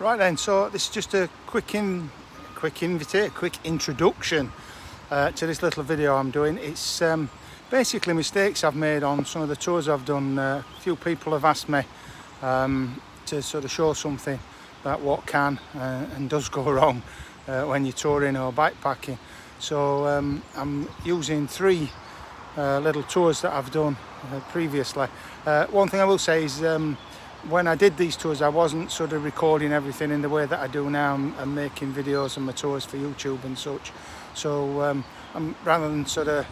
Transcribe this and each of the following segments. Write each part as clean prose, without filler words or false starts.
Right then, so this is just a quick introduction to this little video I'm doing. It's basically mistakes I've made on some of the tours I've done. A few people have asked me to sort of show something about what can and does go wrong when you're touring or bikepacking. So I'm using three little tours that I've done previously. One thing I will say is when I did these tours, I wasn't sort of recording everything in the way that I do now. I'm making videos on my tours for YouTube and such. So I'm, rather than sort of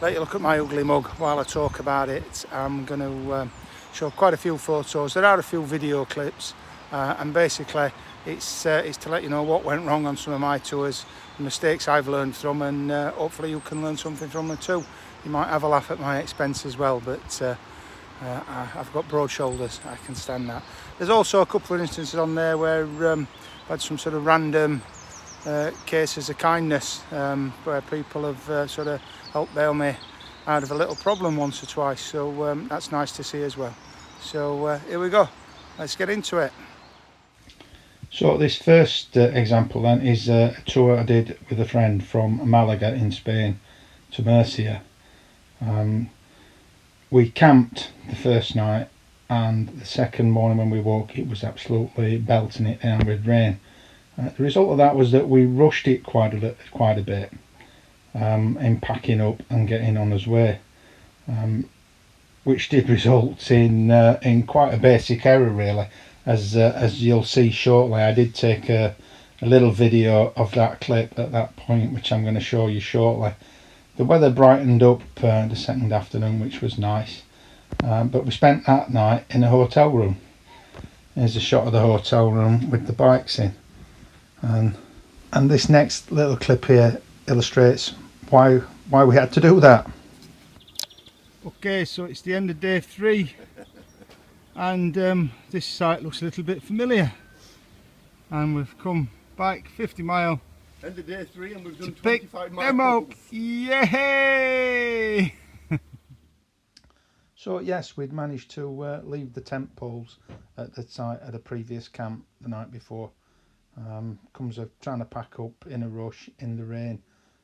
let you look at my ugly mug while I talk about it, I'm going to show quite a few photos. There are a few video clips, and basically it's to let you know what went wrong on some of my tours, the mistakes I've learned from, and hopefully you can learn something from them too. You might have a laugh at my expense as well, but I've got broad shoulders, I can stand that. There's also a couple of instances on there where I've had some sort of random cases of kindness, where people have sort of helped bail me out of a little problem once or twice, so that's nice to see as well. So here we go, let's get into it. So this first example then is a tour I did with a friend from Malaga in Spain to Murcia. We camped the first night, and the second morning when we woke it was absolutely belting it down with rain. The result of that was that we rushed it quite a bit in packing up and getting on his way, which did result in quite a basic error really, as you'll see shortly. I did take a little video of that clip at that point, which I'm going to show you shortly. The weather brightened up the second afternoon, which was nice, but we spent that night in a hotel room. Here's a shot of the hotel room with the bikes in, and this next little clip here illustrates why we had to do that. Okay, so it's the end of day 3, and this site looks a little bit familiar, and we've come back 50 mile End of day 3 and we've done to pick 25 them miles. up. Yay! So yes, we'd managed to leave the tent poles at the site at a previous camp the night before. Comes of trying to pack up in a rush in the rain.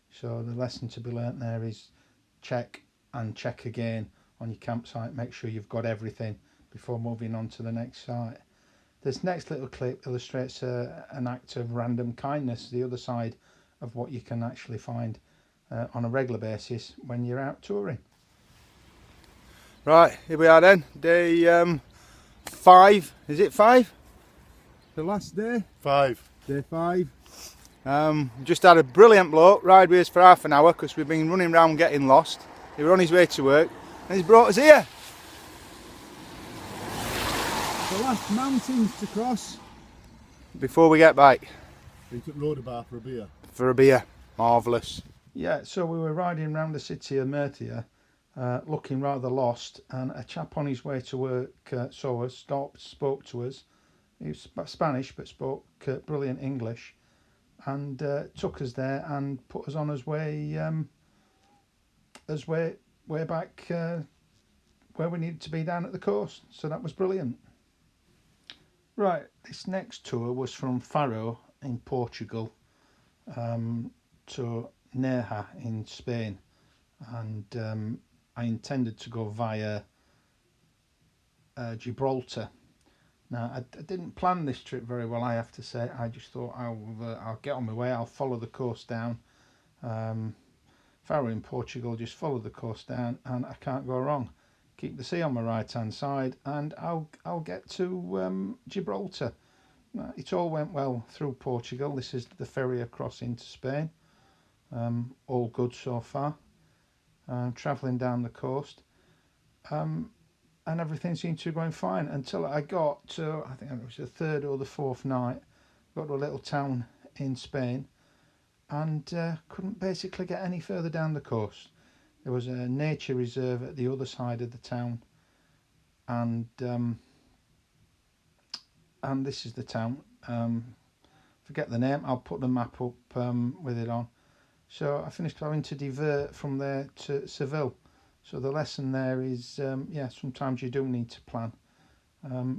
So the lesson to be learnt there is check and check again on your campsite. Make sure you've got everything before moving on to the next site. This next little clip illustrates an act of random kindness, the other side of what you can actually find on a regular basis when you're out touring. Right, here we are then, day 5, is it 5? The last day? 5. Day 5. Just had a brilliant bloke ride with us for half an hour because we've been running around getting lost. He was on his way to work and he's brought us here. The last mountains to cross before we get back. We took Ronda bar for a beer. For a beer, marvellous. Yeah, so we were riding around the city of Murcia, looking rather lost, and a chap on his way to work saw us, stopped, spoke to us. He was Spanish but spoke brilliant English, and took us there and put us on his way way back where we needed to be down at the coast. So that was brilliant. Right, this next tour was from Faro in Portugal to Nerja in Spain, and I intended to go via Gibraltar. Now I didn't plan this trip very well, I have to say. I just thought I'll get on my way, I'll follow the coast down. Faro in Portugal, just follow the coast down and I can't go wrong. Keep the sea on my right hand side and I'll get to Gibraltar. It all went well through Portugal. This is the ferry across into Spain. All good so far. Travelling down the coast, and everything seemed to be going fine until I got to, I think it was the 3rd or the 4th night. Got to a little town in Spain and couldn't basically get any further down the coast. There was a nature reserve at the other side of the town, and this is the town. Forget the name, I'll put the map up with it on. So I finished having to divert from there to Seville. So the lesson there is, yeah, sometimes you do need to plan.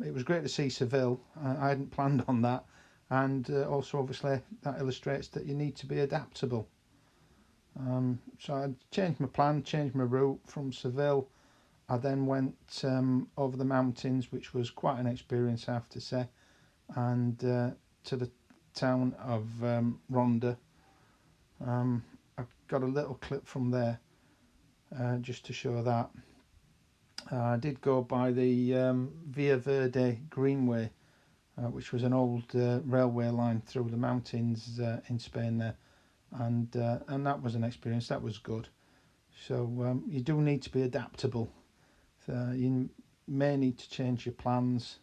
It was great to see Seville. I hadn't planned on that. and also obviously that illustrates that you need to be adaptable. So I changed my plan, changed my route from Seville. I then went over the mountains, which was quite an experience, I have to say, and to the town of Ronda. I've got a little clip from there just to show that. I did go by the Via Verde Greenway, which was an old railway line through the mountains in Spain there, and that was an experience. That was good. So you do need to be adaptable. You may need to change your plans.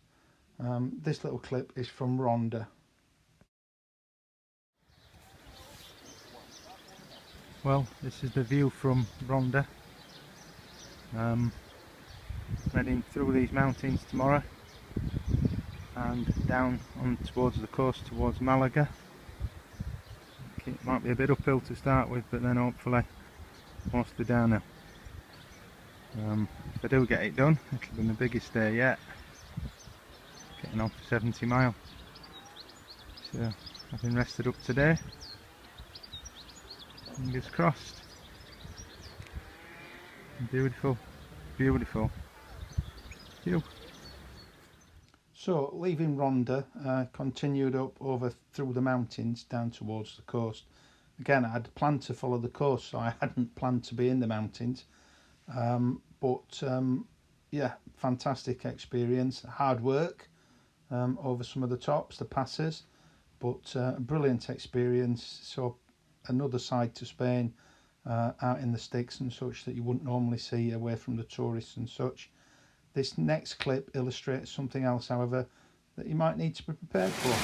This little clip is from Ronda. Well, this is the view from Ronda. Heading through these mountains tomorrow and down on towards the coast towards Malaga. It might be a bit uphill to start with, but then hopefully most of the downhill. If I do get it done, it'll be my biggest day yet. Getting on for 70 miles. So I've been rested up today. Fingers crossed. Beautiful, beautiful. Phew. So leaving Ronda, continued up over through the mountains down towards the coast. Again, I had planned to follow the coast, so I hadn't planned to be in the mountains. But yeah, fantastic experience. Hard work over some of the tops, the passes, but a brilliant experience. So another side to Spain, out in the sticks and such that you wouldn't normally see away from the tourists and such. This next clip illustrates something else, however, that you might need to be prepared for.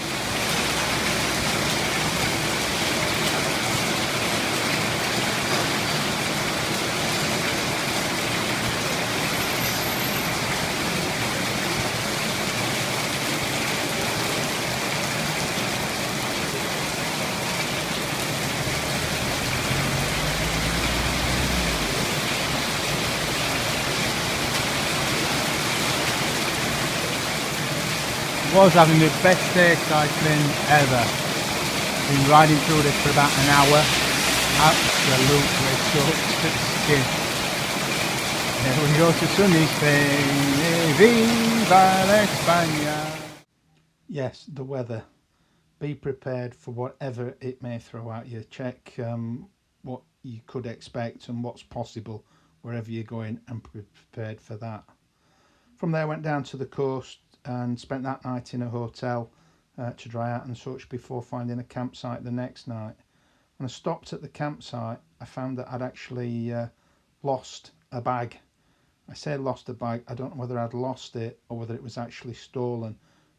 Was having the best day cycling ever. Been riding through this for about an hour. Absolutely soaked to the skin. Here we go to sunny Spain. Viva la España. Yes, the weather. Be prepared for whatever it may throw at you. Check what you could expect and what's possible wherever you're going, and be prepared for that. From there, went down to the coast and spent that night in a hotel to dry out and such before finding a campsite the next night. When I stopped at the campsite, I found that I'd actually lost a bag. I say lost a bag, I don't know whether I'd lost it or whether it was actually stolen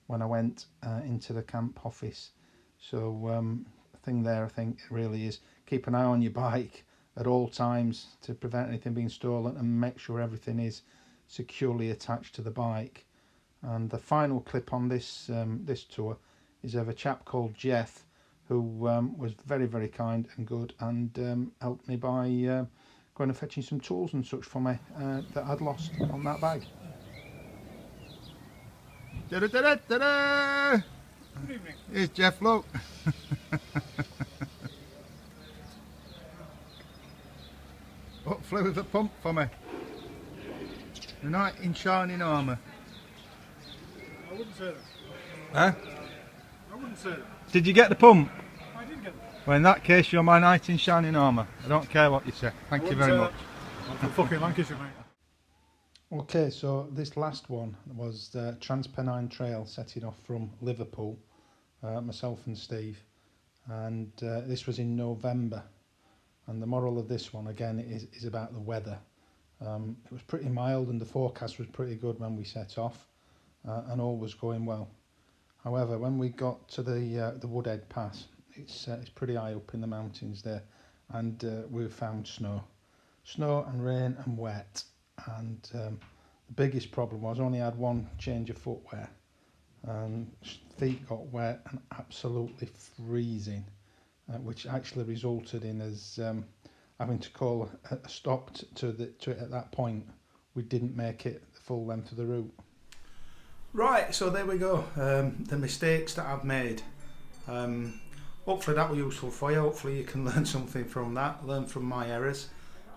when I went into the camp office. So the thing there, I think, really is keep an eye on your bike at all times to prevent anything being stolen, and make sure everything is securely attached to the bike. And the final clip on this this tour is of a chap called Jeff, who was very, very kind and good, and helped me by going and fetching some tools and such for me that I'd lost on that bag. Da-da-da-da-da-da! Good evening. Here's Jeff, look. Hopefully with a pump for me. The knight in shining armour. I wouldn't say that. Huh? I wouldn't say that. Did you get the pump? I did get that. Well, in that case, you're my knight in shining armour. I don't care what you say. Thank you very much. I'm from fucking Lancashire, mate. Okay, so this last one was the Transpennine Trail, setting off from Liverpool, myself and Steve, and this was in November. And the moral of this one again is about the weather. It was pretty mild and the forecast was pretty good when we set off, and all was going well. However, when we got to the Woodhead Pass, it's pretty high up in the mountains there, and we found snow and rain and wet. And the biggest problem was I only had one change of footwear, and feet got wet and absolutely freezing, which actually resulted in us having to call a stop to it at that point. We didn't make it the full length of the route. Right, so there we go. The mistakes that I've made. Hopefully that was useful for you. Hopefully you can learn something from that, learn from my errors.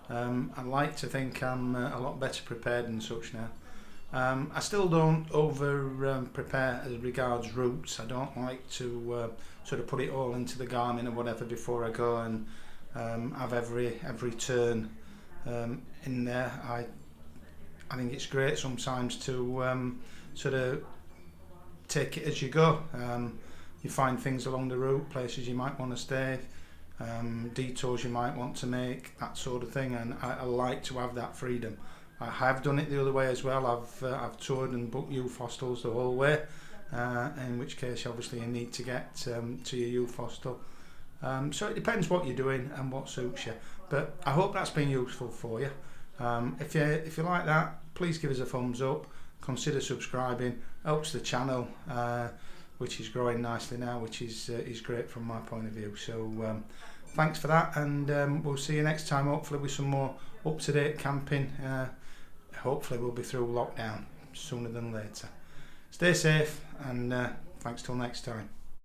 I like to think I'm a lot better prepared and such now. I still don't over prepare as regards routes. I don't like to sort of put it all into the Garmin or whatever before I go and have every turn in there. I think it's great sometimes to sort of take it as you go. You find things along the route, places you might want to stay, detours you might want to make, that sort of thing, and I like to have that freedom. I have done it the other way as well. I've toured and booked youth hostels the whole way, in which case obviously you need to get to your youth hostel. So it depends what you're doing and what suits you. But I hope that's been useful for you. If you like that, please give us a thumbs up. Consider subscribing. Helps the channel, which is growing nicely now, which is great from my point of view. So thanks for that, and we'll see you next time. Hopefully with some more up-to-date camping. Hopefully we'll be through lockdown sooner than later. Stay safe, and thanks till next time.